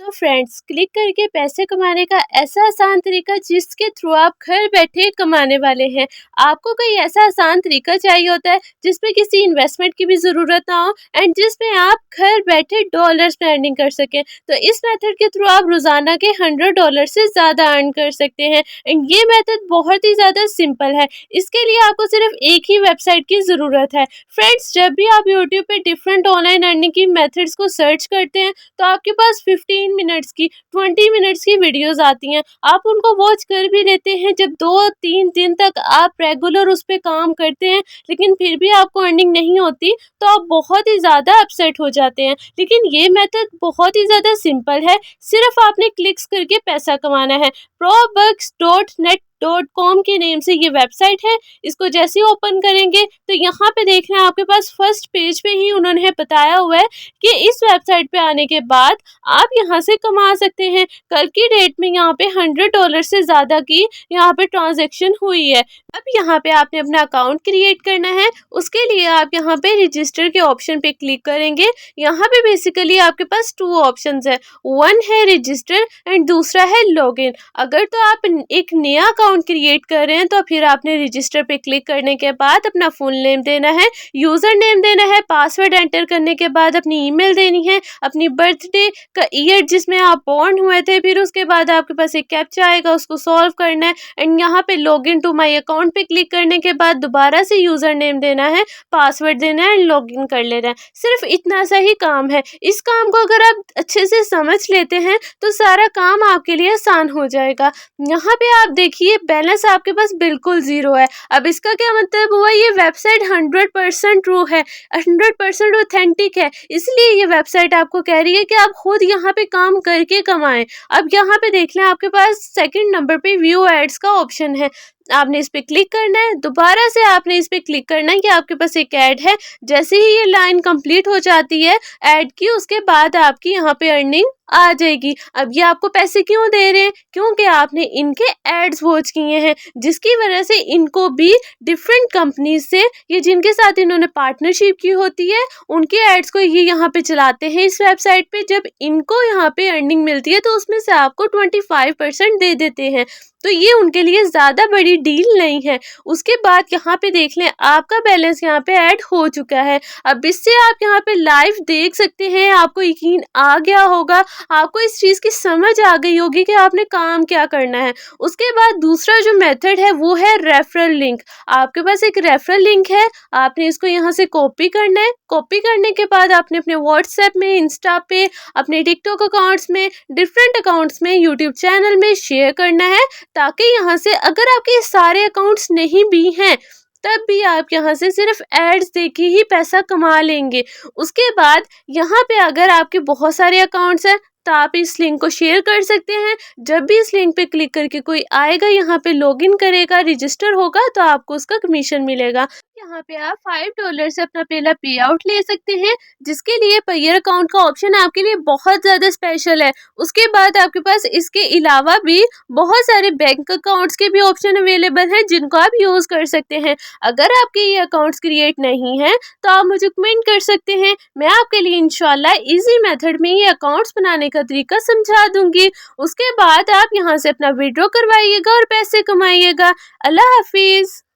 तो friends, click करके पैसे कमाने का ऐसा आसान तरीका जिसके थ्रू आप घर बैठे कमाने वाले हैं। आपको कोई ऐसा आसान तरीका चाहिए होता है जिसमें किसी इन्वेस्टमेंट की भी ज़रूरत ना हो एंड जिसमें आप घर बैठे डॉलर्स में अर्निंग कर सकें। तो इस मेथड के थ्रू आप रोज़ाना के $100 से ज़्यादा अर्न कर सकते हैं एंड ये मेथड बहुत ही ज़्यादा सिंपल है। इसके लिए आपको सिर्फ एक ही वेबसाइट की ज़रूरत है। फ्रेंड्स, जब भी आप यूट्यूब पे डिफरेंट ऑनलाइन अर्निंग की मेथड्स को सर्च करते हैं तो आपके पास 15 मिनट्स की 20 मिनट्स की वीडियोस आती हैं। आप उनको वॉच कर भी लेते हैं। जब 2-3 दिन तक आप रेगुलर उस पे काम करते हैं लेकिन फिर भी आपको अर्निंग नहीं होती तो आप बहुत ही ज़्यादा अपसेट हो जाते हैं। लेकिन ये मेथड बहुत ही ज़्यादा सिंपल है। सिर्फ आपने क्लिक्स करके पैसा कमाना है। probucks.net.com के नेम से ये वेबसाइट है। इसको जैसे ही ओपन करेंगे तो यहाँ पे देखना है आपके पास फर्स्ट पेज पे ही उन्होंने बताया हुआ है कि इस वेबसाइट पे आने के बाद आप यहाँ से कमा सकते हैं। कल की डेट में यहाँ पे $100 से ज़्यादा की यहाँ पे ट्रांजैक्शन हुई है। अब यहाँ पे आपने अपना अकाउंट क्रिएट करना है। उसके लिए आप यहाँ पे रजिस्टर के ऑप्शन पे क्लिक करेंगे। यहाँ पे बेसिकली आपके पास 2 ऑप्शंस है। वन है रजिस्टर एंड दूसरा है लॉगिन। अगर तो आप एक नया अकाउंट क्रिएट कर रहे हैं तो फिर आपने रजिस्टर पे क्लिक करने के बाद अपना फुल नेम देना है, यूज़र नेम देना है, पासवर्ड एंटर करने के बाद अपनी ईमेल देनी है, अपनी बर्थडे का ईयर जिसमें आप बॉर्न हुए थे, फिर उसके बाद आपके पास एक कैप्चा आएगा, उसको सॉल्व करना है एंड यहाँ पे लॉगिन टू माय अकाउंट पे क्लिक करने के बाद दोबारा से यूज़र नेम देना है, पासवर्ड देना है एंड लॉगिन कर लेना है। सिर्फ इतना सा ही काम है। इस काम को अगर आप अच्छे से समझ लेते हैं तो सारा काम आपके लिए आसान हो जाएगा। यहाँ पे आप देखिए बैलेंस आपके पास बिल्कुल ज़ीरो है। अब इसका क्या मतलब हुआ, ये वेबसाइट 100% ट्रू है, 100% ऑथेंटिक है। इसलिए ये वेबसाइट आपको कह रही है कि आप खुद यहाँ पे काम करके कमाएं। अब यहाँ पे देख लें आपके पास सेकंड नंबर पे व्यू एड्स का ऑप्शन है। आपने इस पे क्लिक करना है, दोबारा से आपने इस पे क्लिक करना है कि आपके पास एक ऐड है। जैसे ही ये लाइन कंप्लीट हो जाती है ऐड की, उसके बाद आपकी यहाँ पे अर्निंग आ जाएगी। अब ये आपको पैसे क्यों दे रहे हैं? क्योंकि आपने इनके एड्स वॉच किए हैं, जिसकी वजह से इनको भी डिफरेंट कंपनीज से, ये जिनके साथ इन्होंने पार्टनरशिप की होती है, उनके एड्स को ये यहाँ पे चलाते हैं इस वेबसाइट पे। जब इनको यहाँ पे अर्निंग मिलती है तो उसमें से आपको 25% दे देते हैं। तो ये उनके लिए ज़्यादा बड़ी डील नहीं है। उसके बाद यहाँ पे देख लें आपका बैलेंस यहाँ पे ऐड हो चुका है। अब इससे आप यहाँ पे लाइव देख सकते हैं। आपको यकीन आ गया होगा, आपको इस चीज़ की समझ आ गई होगी कि आपने काम क्या करना है। उसके बाद दूसरा जो मेथड है वो है रेफरल लिंक। आपके पास एक रेफरल लिंक है, आपने इसको यहाँ से कॉपी करना है। कॉपी करने के बाद आपने अपने व्हाट्सएप में, इंस्टा पे, अपने टिकटॉक अकाउंट्स में, डिफरेंट अकाउंट्स में, यूट्यूब चैनल में शेयर करना है, ताकि यहाँ से अगर आपके सारे अकाउंट्स नहीं भी हैं तब भी आप यहाँ से सिर्फ एड्स देके ही पैसा कमा लेंगे। उसके बाद यहाँ पे अगर आपके बहुत सारे अकाउंट्स हैं तो आप इस लिंक को शेयर कर सकते हैं। जब भी इस लिंक पे क्लिक करके कोई आएगा, यहाँ पे लॉगिन करेगा, रजिस्टर होगा, तो आपको उसका कमीशन मिलेगा। यहाँ पे आप $5 से अपना पहला पे आउट ले सकते हैं, जिसके लिए पेयर अकाउंट का ऑप्शन आपके लिए बहुत ज़्यादा स्पेशल है। उसके बाद आपके पास इसके अलावा भी बहुत सारे बैंक अकाउंट्स के भी ऑप्शन अवेलेबल हैं जिनको आप यूज़ कर सकते हैं। अगर आपके ये अकाउंट्स क्रिएट नहीं हैं तो आप मुझे कमेंट कर सकते हैं। मैं आपके लिए इंशाल्लाह इजी मेथड में ये अकाउंट्स बनाने का तरीका समझा दूंगी। उसके बाद आप यहाँ से अपना विड्रॉ करवाइएगा और पैसे कमाइएगा। अल्लाह हाफिज़।